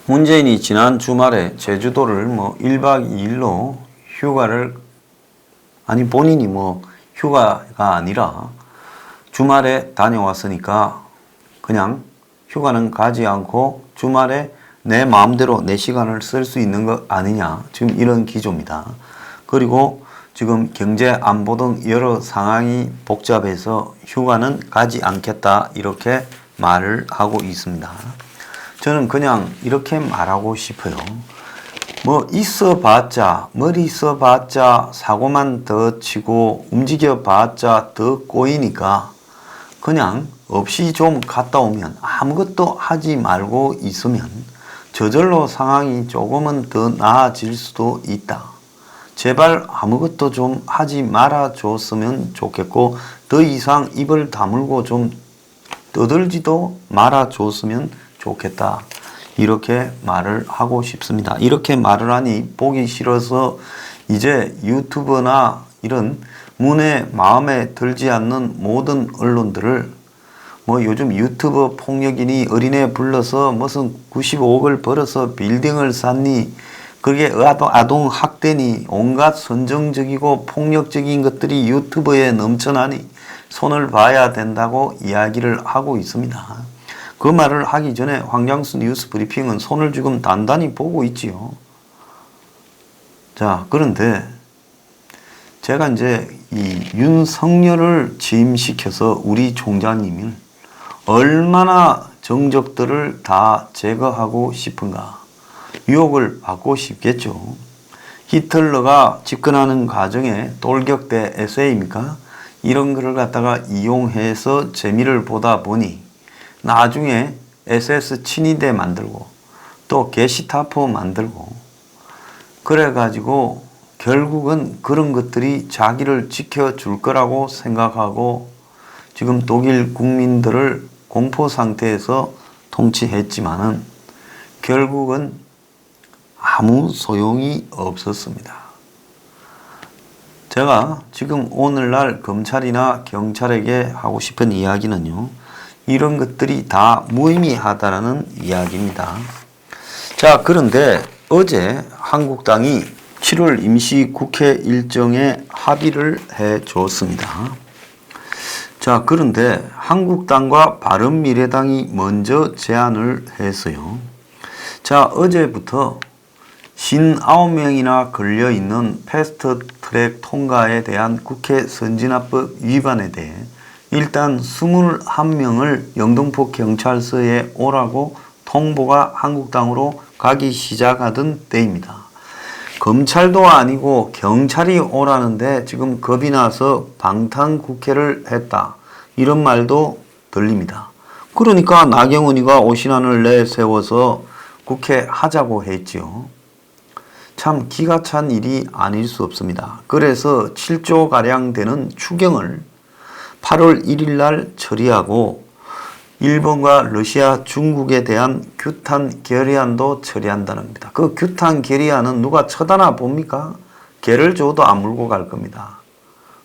문재인이 지난 주말에 제주도를 1박 2일로 휴가를, 아니 본인이 휴가가 아니라 주말에 다녀왔으니까 그냥 휴가는 가지 않고 주말에 내 마음대로 내 시간을 쓸 수 있는 것 아니냐, 지금 이런 기조입니다. 그리고 지금 경제 안보 등 여러 상황이 복잡해서 휴가는 가지 않겠다, 이렇게 말을 하고 있습니다. 저는 그냥 이렇게 말하고 싶어요. 있어봤자, 머리 써봤자 사고만 더 치고 움직여봤자 더 꼬이니까 그냥 없이 좀 갔다 오면, 아무것도 하지 말고 있으면 저절로 상황이 조금은 더 나아질 수도 있다. 제발 아무것도 좀 하지 말아줬으면 좋겠고, 더 이상 입을 다물고 좀 떠들지도 말아줬으면 좋겠다, 이렇게 말을 하고 싶습니다. 이렇게 말을 하니 보기 싫어서 이제 유튜브나 이런 문에 마음에 들지 않는 모든 언론들을 요즘 유튜브 폭력이니 어린애 불러서 무슨 95억을 벌어서 빌딩을 샀니, 그게 아동 학대니, 온갖 선정적이고 폭력적인 것들이 유튜브에 넘쳐나니 손을 봐야 된다고 이야기를 하고 있습니다. 그 말을 하기 전에 황장수 뉴스 브리핑은 손을 지금 단단히 보고 있지요. 자, 그런데 제가 이제 이 윤석열을 취임시켜서 우리 총장님을 얼마나 정적들을 다 제거하고 싶은가, 유혹을 받고 싶겠죠. 히틀러가 집권하는 과정에 돌격대 에세이입니까? 이런 거를 갖다가 이용해서 재미를 보다 보니 나중에 SS 친위대 만들고 또 게시타프 만들고 그래가지고 결국은 그런 것들이 자기를 지켜줄 거라고 생각하고 지금 독일 국민들을 공포 상태에서 통치했지만은 결국은 아무 소용이 없었습니다. 제가 지금 오늘날 검찰이나 경찰에게 하고 싶은 이야기는요, 이런 것들이 다 무의미하다라는 이야기입니다. 자, 그런데 어제 한국당이 7월 임시국회 일정에 합의를 해 줬습니다. 자, 그런데 한국당과 바른미래당이 먼저 제안을 했어요. 자, 어제부터 59명이나 걸려있는 패스트트랙 통과에 대한 국회 선진화법 위반에 대해 일단 21명을 영등포 경찰서에 오라고 통보가 한국당으로 가기 시작하던 때입니다. 검찰도 아니고 경찰이 오라는데 지금 겁이 나서 방탄국회를 했다, 이런 말도 들립니다. 그러니까 나경원이가 오신안을 내세워서 국회 하자고 했지요. 참 기가 찬 일이 아닐 수 없습니다. 그래서 7조가량 되는 추경을 8월 1일 날 처리하고 일본과 러시아, 중국에 대한 규탄 결의안도 처리한다는 겁니다. 그 규탄 결의안은 누가 쳐다나 봅니까? 개를 줘도 안 물고 갈 겁니다.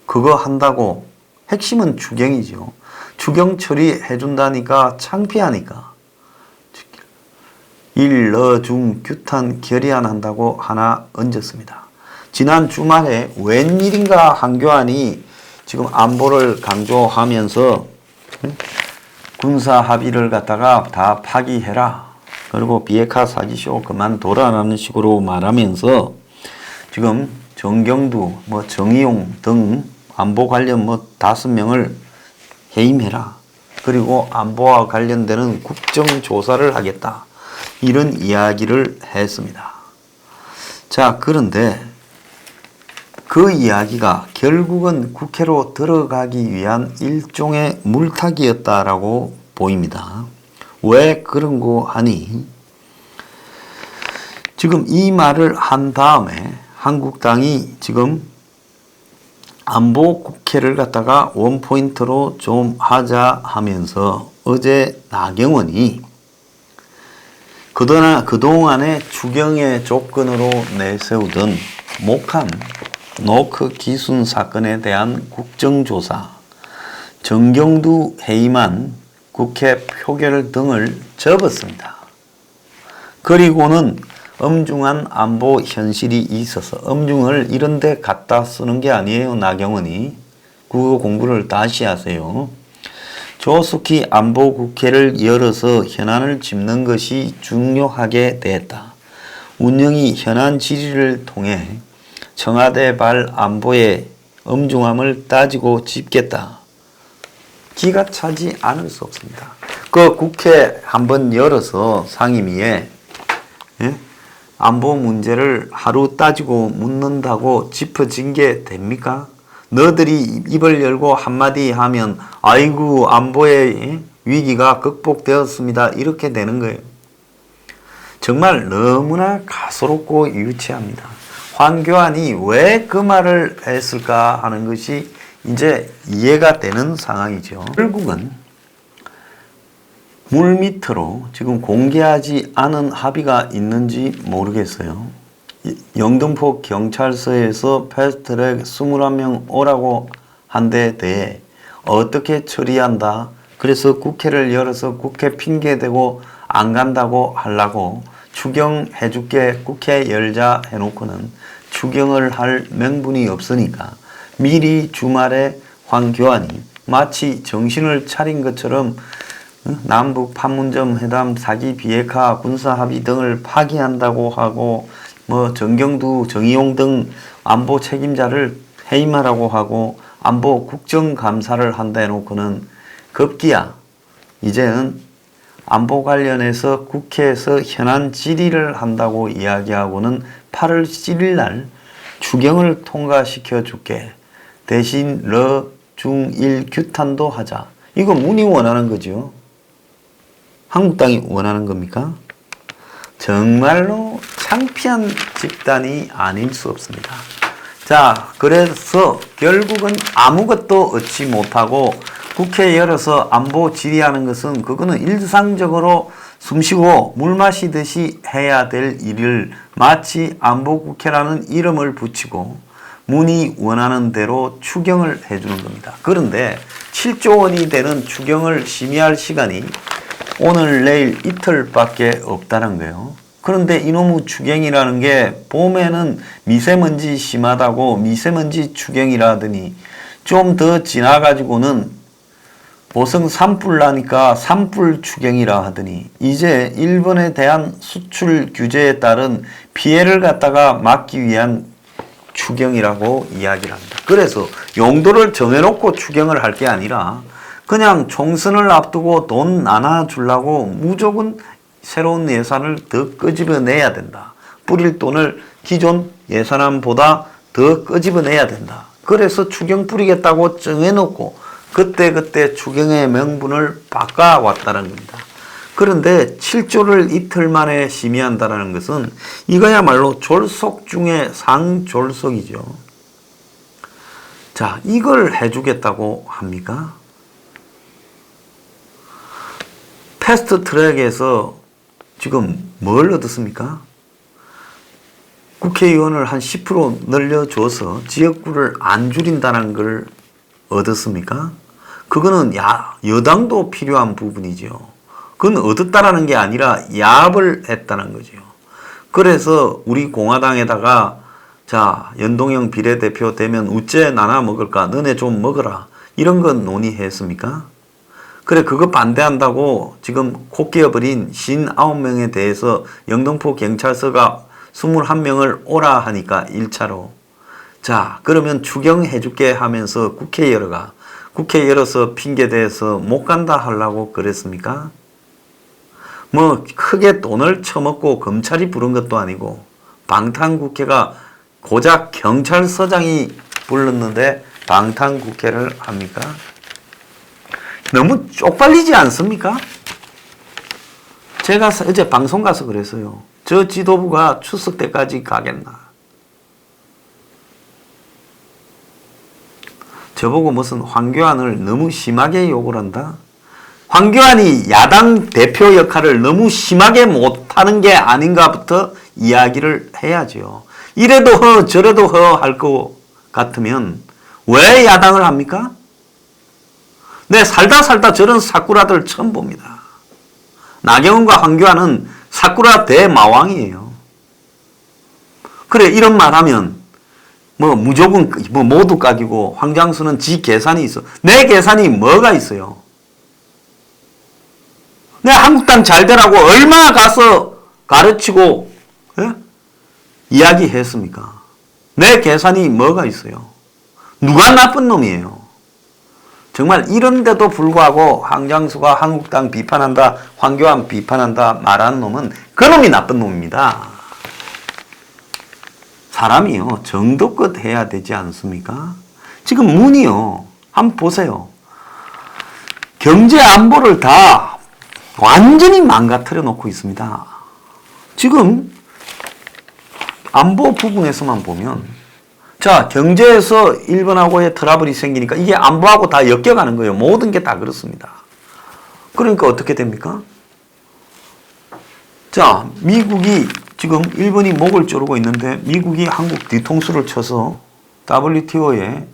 그거 한다고 핵심은 추경이죠. 추경 처리해 준다니까 창피하니까. 일, 러, 중, 규탄 결의안 한다고 하나 얹었습니다. 지난 주말에 웬일인가 한교안이 지금 안보를 강조하면서 군사 합의를 갖다가 다 파기해라, 그리고 비핵화 사기쇼 그만둬라라는 식으로 말하면서 지금 정경두, 정의용 등 안보 관련 5명을 해임해라, 그리고 안보와 관련되는 국정조사를 하겠다, 이런 이야기를 했습니다. 자, 그런데 그 이야기가 결국은 국회로 들어가기 위한 일종의 물타기였다라고 보입니다. 왜 그런 거 하니? 지금 이 말을 한 다음에 한국당이 지금 안보 국회를 갖다가 원포인트로 좀 하자 하면서 어제 나경원이 그동안의 추경의 조건으로 내세우던 목함 노크 기순 사건에 대한 국정조사, 정경두 해임안 국회 표결 등을 접었습니다. 그리고는 엄중한 안보 현실이 있어서 엄중을 이런 데 갖다 쓰는 게 아니에요. 나경원이. 그거 공부를 다시 하세요. 조속히 안보국회를 열어서 현안을 짚는 것이 중요하게 되었다. 운영이 현안 질의를 통해 청와대 발 안보의 엄중함을 따지고 짚겠다. 기가 차지 않을 수 없습니다. 그 국회 한번 열어서 상임위에 안보 문제를 하루 따지고 묻는다고 짚어진 게 됩니까? 너들이 입을 열고 한마디 하면 아이고 안보의 위기가 극복되었습니다. 이렇게 되는 거예요. 정말 너무나 가소롭고 유치합니다. 황교안이 왜 그 말을 했을까 하는 것이 이제 이해가 되는 상황이죠. 결국은 물밑으로 지금 공개하지 않은 합의가 있는지 모르겠어요. 영등포 경찰서에서 패스트트랙 21명 오라고 한 데 대해 어떻게 처리한다. 그래서 국회를 열어서 국회 핑계대고 안 간다고 하려고 추경해줄게 국회 열자 해놓고는 추경을 할 명분이 없으니까 미리 주말에 황교안이 마치 정신을 차린 것처럼 남북 판문점 회담 사기 비핵화 군사합의 등을 파기한다고 하고 뭐 정경두 정의용 등 안보 책임자를 해임하라고 하고 안보 국정감사를 한다 해놓고는 급기야 이제는 안보 관련해서 국회에서 현안 질의를 한다고 이야기하고는 8월 7일 날 추경을 통과시켜 줄게. 대신 중일 규탄도 하자. 이거 문이 원하는 거죠. 한국당이 원하는 겁니까? 정말로 창피한 집단이 아닐 수 없습니다. 자, 그래서 결국은 아무것도 얻지 못하고 국회 열어서 안보 질의하는 것은 그거는 일상적으로 숨쉬고 물 마시듯이 해야 될 일을 마치 안보국회라는 이름을 붙이고 문이 원하는 대로 추경을 해주는 겁니다. 그런데 7조 원이 되는 추경을 심의할 시간이 오늘 내일 이틀밖에 없다는 거예요. 그런데 이놈의 추경이라는 게 봄에는 미세먼지 심하다고 미세먼지 추경이라더니 좀 더 지나가지고는 보성 산불 나니까 산불 추경이라 하더니 이제 일본에 대한 수출 규제에 따른 피해를 갖다가 막기 위한 추경이라고 이야기를 합니다. 그래서 용도를 정해놓고 추경을 할 게 아니라 그냥 총선을 앞두고 돈 나눠주려고 무조건 새로운 예산을 더 끄집어내야 된다. 뿌릴 돈을 기존 예산안보다 더 끄집어내야 된다. 그래서 추경 뿌리겠다고 정해놓고 그때 추경의 명분을 바꿔왔다는 겁니다. 그런데 7조를 이틀 만에 심의한다는 것은 이거야말로 졸속 중에 상졸속이죠. 자, 이걸 해주겠다고 합니까? 패스트 트랙에서 지금 뭘 얻었습니까? 국회의원을 한 10% 늘려줘서 지역구를 안 줄인다는 걸 얻었습니까? 그거는 여당도 필요한 부분이죠. 그건 얻었다라는 게 아니라 야합을 했다는 거죠. 그래서 우리 공화당에다가 자, 연동형 비례대표 되면 우째 나눠 먹을까? 너네 좀 먹어라. 이런 건 논의했습니까? 그래, 그거 반대한다고 지금 코 끼어버린 59명에 대해서 영등포 경찰서가 21명을 오라 하니까 1차로. 자, 그러면 추경해줄게 하면서 국회 열어가. 국회 열어서 핑계대서 못 간다 하려고 그랬습니까? 뭐 크게 돈을 처먹고 검찰이 부른 것도 아니고 방탄국회가 고작 경찰서장이 불렀는데 방탄국회를 합니까? 너무 쪽팔리지 않습니까? 제가 어제 방송 가서 그랬어요. 저 지도부가 추석 때까지 가겠나? 저보고 무슨 황교안을 너무 심하게 욕을 한다? 황교안이 야당 대표 역할을 너무 심하게 못하는 게 아닌가부터 이야기를 해야죠. 이래도 허 저래도 허 할 것 같으면 왜 야당을 합니까? 네, 살다 저런 사꾸라들 처음 봅니다. 나경원과 황교안은 사쿠라 대마왕이에요. 그래, 이런 말 하면, 무조건, 모두 깍이고, 황장수는 지 계산이 있어. 내 계산이 뭐가 있어요? 내가 한국당 잘 되라고 얼마나 가서 가르치고, 예? 이야기했습니까? 내 계산이 뭐가 있어요? 누가 나쁜 놈이에요? 정말 이런데도 불구하고 황장수가 한국당 비판한다, 황교안 비판한다 말하는 놈은 그놈이 나쁜 놈입니다. 사람이요, 정도껏 해야 되지 않습니까? 지금 문이요, 한번 보세요. 경제 안보를 다 완전히 망가뜨려 놓고 있습니다. 지금 안보 부분에서만 보면, 자, 경제에서 일본하고의 트러블이 생기니까 이게 안보하고 다 엮여가는 거예요. 모든 게 다 그렇습니다. 그러니까 어떻게 됩니까? 자, 미국이 지금 일본이 목을 조르고 있는데 미국이 한국 뒤통수를 쳐서 WTO에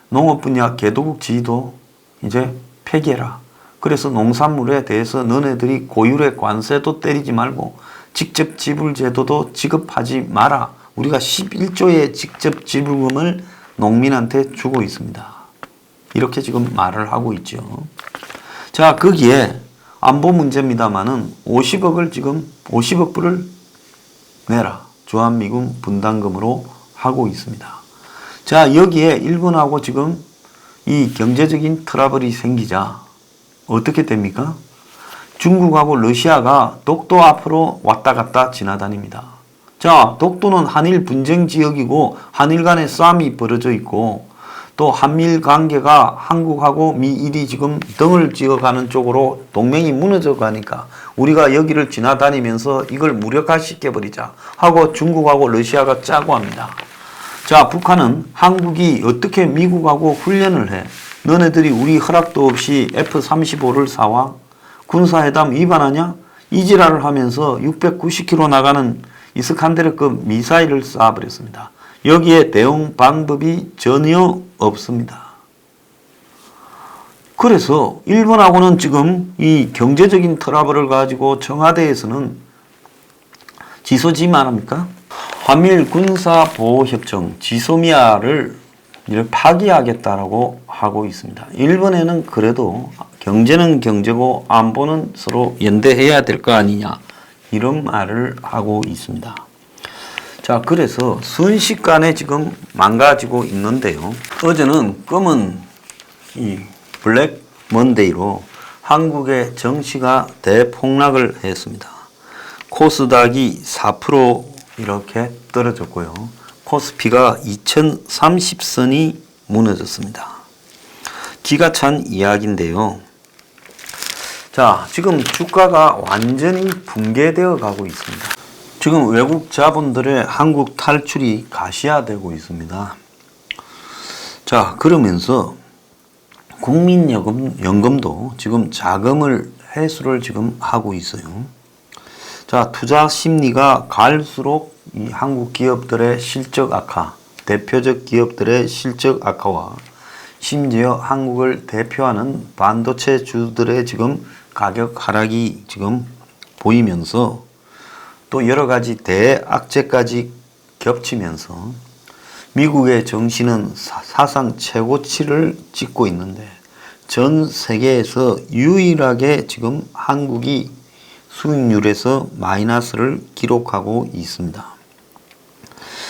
농업 분야 개도국 지위도 이제 폐기해라. 그래서 농산물에 대해서 너네들이 고율의 관세도 때리지 말고 직접 지불 제도도 지급하지 마라. 우리가 11조의 직접 지불금을 농민한테 주고 있습니다. 이렇게 지금 말을 하고 있죠. 자, 거기에 안보 문제입니다만은 50억 불을 내라. 주한미군 분담금으로 하고 있습니다. 자, 여기에 일본하고 지금 이 경제적인 트러블이 생기자 어떻게 됩니까? 중국하고 러시아가 독도 앞으로 왔다 갔다 지나다닙니다. 자, 독도는 한일 분쟁 지역이고 한일 간의 싸움이 벌어져 있고 또 한미일 관계가 한국하고 미일이 지금 등을 지어가는 쪽으로 동맹이 무너져 가니까 우리가 여기를 지나다니면서 이걸 무력화시켜버리자 하고 중국하고 러시아가 짜고 합니다. 자, 북한은 한국이 어떻게 미국하고 훈련을 해? 너네들이 우리 허락도 없이 F-35를 사와? 군사회담 위반하냐? 이 지랄을 하면서 690km 나가는 이스칸데르급 미사일을 쏴버렸습니다. 여기에 대응 방법이 전혀 없습니다. 그래서 일본하고는 지금 이 경제적인 트러블을 가지고 청와대에서는 지소지만 합니까? 한미일 군사보호협정 지소미아를 파기하겠다라고 하고 있습니다. 일본에는 그래도 경제는 경제고 안보는 서로 연대해야 될 거 아니냐 이런 말을 하고 있습니다. 자, 그래서 순식간에 지금 망가지고 있는데요. 어제는 검은 이 블랙 먼데이로 한국의 정시가 대폭락을 했습니다. 코스닥이 4% 이렇게 떨어졌고요. 코스피가 2030선이 무너졌습니다. 기가 찬 이야기인데요. 자, 지금 주가가 완전히 붕괴되어 가고 있습니다. 지금 외국 자본들의 한국 탈출이 가시화되고 있습니다. 자, 그러면서 국민연금도 지금 자금을 회수를 지금 하고 있어요. 자, 투자 심리가 갈수록 이 한국 기업들의 실적 악화, 대표적 기업들의 실적 악화와 심지어 한국을 대표하는 반도체 주들의 지금 가격 하락이 지금 보이면서 또 여러 가지 대악재까지 겹치면서 미국의 정시는 사상 최고치를 찍고 있는데 전 세계에서 유일하게 지금 한국이 수익률에서 마이너스를 기록하고 있습니다.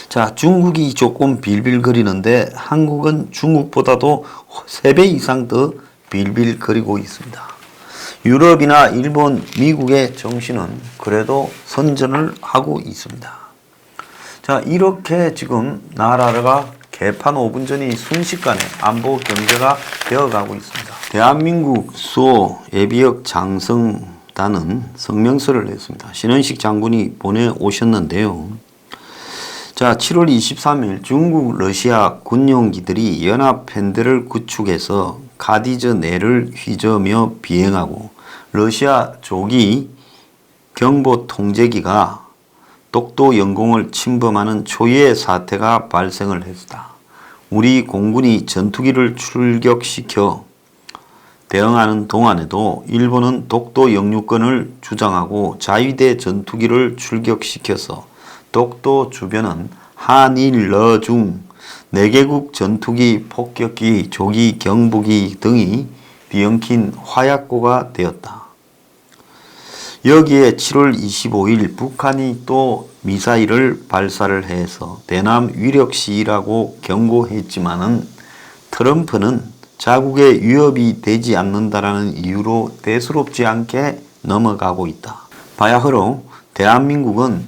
자, 중국이 조금 빌빌거리는데 한국은 중국보다도 3배 이상 더 빌빌거리고 있습니다. 유럽이나 일본, 미국의 정시는 그래도 선전을 하고 있습니다. 자, 이렇게 지금 나라가 개판 5분 전이 순식간에 안보 경제가 되어가고 있습니다. 대한민국 수호 예비역 장성단은 성명서를 냈습니다. 신원식 장군이 보내오셨는데요. 자, 7월 23일 중국 러시아 군용기들이 연합편대를 구축해서 카디즈 내를 휘저으며 비행하고 러시아 조기 경보 통제기가 독도 영공을 침범하는 초유의 사태가 발생을 했다. 우리 공군이 전투기를 출격시켜 대응하는 동안에도 일본은 독도 영유권을 주장하고 자위대 전투기를 출격시켜서 독도 주변은 한일 러중 4개국 전투기, 폭격기, 조기, 경보기 등이 뒤엉킨 화약고가 되었다. 여기에 7월 25일 북한이 또 미사일을 발사를 해서 대남 위력 시위라고 경고했지만은 트럼프는 자국에 위협이 되지 않는다라는 이유로 대수롭지 않게 넘어가고 있다. 바야흐로 대한민국은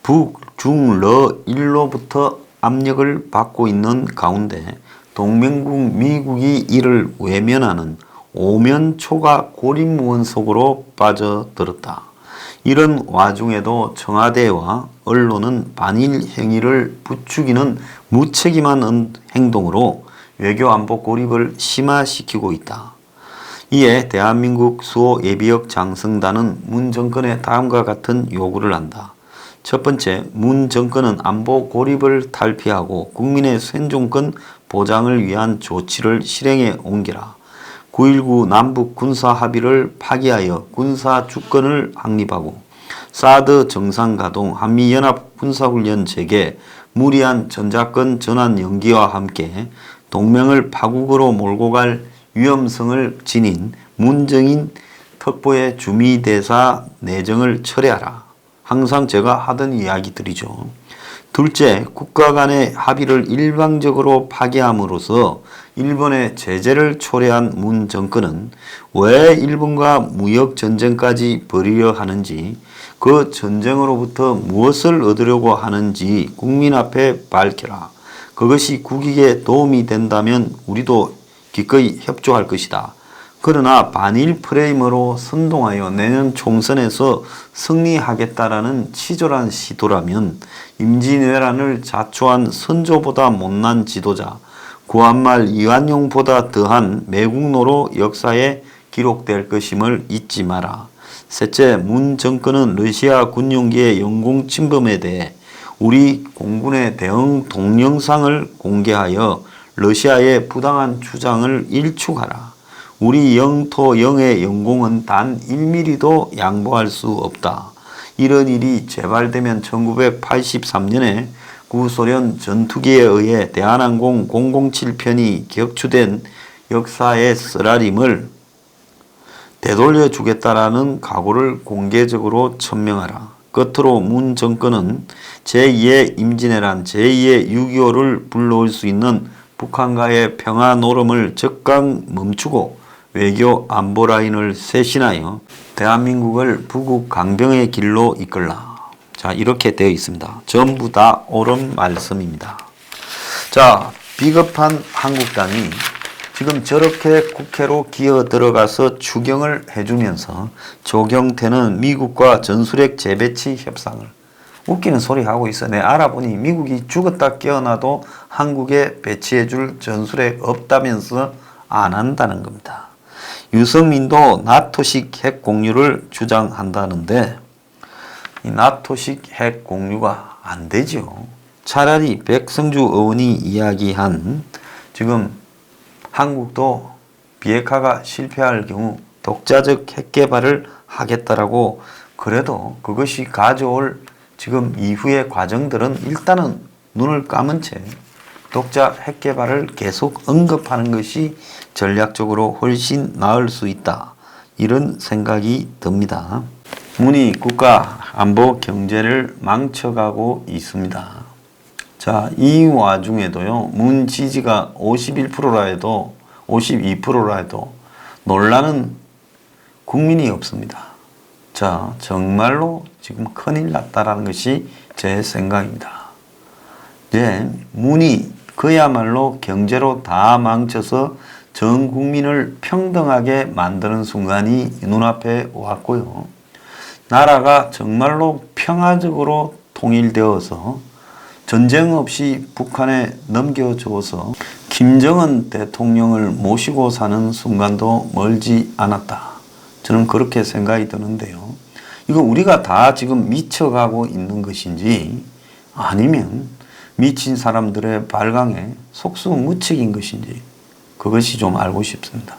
북, 중, 러, 일로부터 압력을 받고 있는 가운데 동맹국 미국이 이를 외면하는 오면초가 고립무원 속으로 빠져들었다. 이런 와중에도 청와대와 언론은 반일 행위를 부추기는 무책임한 행동으로 외교안보 고립을 심화시키고 있다. 이에 대한민국 수호 예비역 장성단은 문 정권에 다음과 같은 요구를 한다. 첫 번째, 문 정권은 안보 고립을 탈피하고 국민의 생존권 보장을 위한 조치를 실행에 옮겨라. 9.19 남북 군사 합의를 파기하여 군사 주권을 확립하고 사드 정상 가동, 한미연합 군사훈련 재개, 무리한 전자권 전환 연기와 함께 동맹을 파국으로 몰고 갈 위험성을 지닌 문정인 특보의 주미대사 내정을 철회하라. 항상 제가 하던 이야기들이죠. 둘째, 국가 간의 합의를 일방적으로 파기함으로써 일본의 제재를 초래한 문 정권은 왜 일본과 무역 전쟁까지 벌이려 하는지, 그 전쟁으로부터 무엇을 얻으려고 하는지 국민 앞에 밝혀라. 그것이 국익에 도움이 된다면 우리도 기꺼이 협조할 것이다. 그러나 반일 프레임으로 선동하여 내년 총선에서 승리하겠다라는 치졸한 시도라면 임진왜란을 자초한 선조보다 못난 지도자, 구한말 이완용보다 더한 매국노로 역사에 기록될 것임을 잊지 마라. 셋째, 문 정권은 러시아 군용기의 영공 침범에 대해 우리 공군의 대응 동영상을 공개하여 러시아의 부당한 주장을 일축하라. 우리 영토 영의 영공은 단 1mm도 양보할 수 없다. 이런 일이 재발되면 1983년에 구소련 전투기에 의해 대한항공 007편이 격추된 역사의 쓰라림을 되돌려 주겠다라는 각오를 공개적으로 천명하라. 끝으로 문 정권은 제2의 임진왜란, 제2의 6.25를 불러올 수 있는 북한과의 평화 노름을 즉각 멈추고 외교 안보 라인을 쇄신하여 대한민국을 부국 강병의 길로 이끌라. 자, 이렇게 되어 있습니다. 전부 다 옳은 말씀입니다. 자, 비겁한 한국당이 지금 저렇게 국회로 기어 들어가서 추경을 해주면서 조경태는 미국과 전술핵 재배치 협상을, 웃기는 소리 하고 있어. 내 알아보니 미국이 죽었다 깨어나도 한국에 배치해줄 전술핵 없다면서 안 한다는 겁니다. 유승민도 나토식 핵 공유를 주장한다는데 이 나토식 핵 공유가 안 되죠. 차라리 백성주 의원이 이야기한 지금 한국도 비핵화가 실패할 경우 독자적 핵 개발을 하겠다라고, 그래도 그것이 가져올 지금 이후의 과정들은 일단은 눈을 감은 채 독자 핵 개발을 계속 언급하는 것이 전략적으로 훨씬 나을 수 있다. 이런 생각이 듭니다. 문이 국가 안보 경제를 망쳐가고 있습니다. 자, 이 와중에도요, 문 지지가 51%라 해도 52%라 해도 놀라는 국민이 없습니다. 자, 정말로 지금 큰일 났다라는 것이 제 생각입니다. 이제 문이 그야말로 경제로 다 망쳐서 전 국민을 평등하게 만드는 순간이 눈앞에 왔고요. 나라가 정말로 평화적으로 통일되어서 전쟁 없이 북한에 넘겨줘서 김정은 대통령을 모시고 사는 순간도 멀지 않았다. 저는 그렇게 생각이 드는데요. 이거 우리가 다 지금 미쳐가고 있는 것인지 아니면 미친 사람들의 발광에 속수무책인 것인지 그것이 좀 알고 싶습니다.